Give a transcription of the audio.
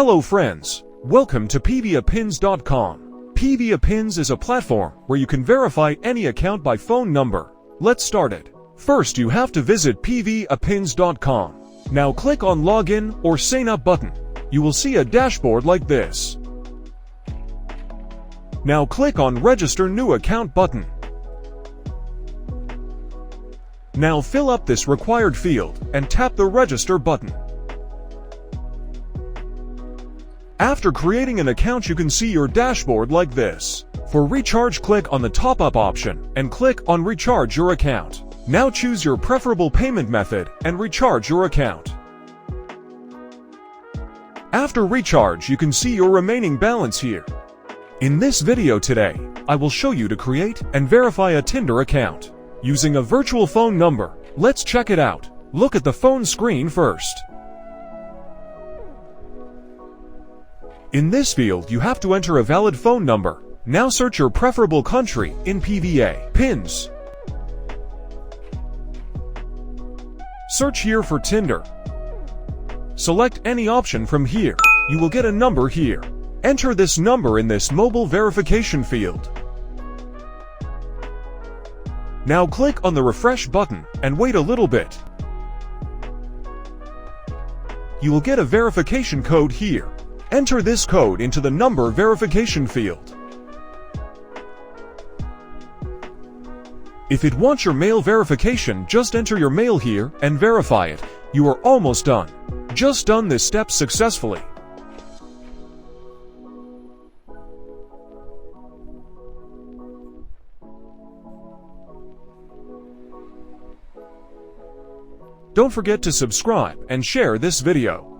Hello friends, welcome to PvaPins.com. PvaPins is a platform where you can verify any account by phone number. Let's start it. First you have to visit PvaPins.com. Now click on Login or Sign Up button. You will see a dashboard like this. Now click on Register New Account button. Now fill up this required field and tap the Register button. After creating an account you can see your dashboard like this. For recharge, click on the top up option and click on Recharge your account. Now choose your preferable payment method and recharge your account. After recharge you can see your remaining balance here. In this video today, I will show you to create and verify a Tinder account using a virtual phone number. Let's check it out. Look at the phone screen first. In this field you have to enter a valid phone number. Now search your preferable country in PvaPins. Search here for Tinder. Select any option from here. You will get a number here. Enter this number in this mobile verification field. Now click on the refresh button and wait a little bit. You will get a verification code here. Enter this code into the number verification field. If it wants your mail verification, just enter your mail here and verify it. You are almost done. Just done this step successfully. Don't forget to subscribe and share this video.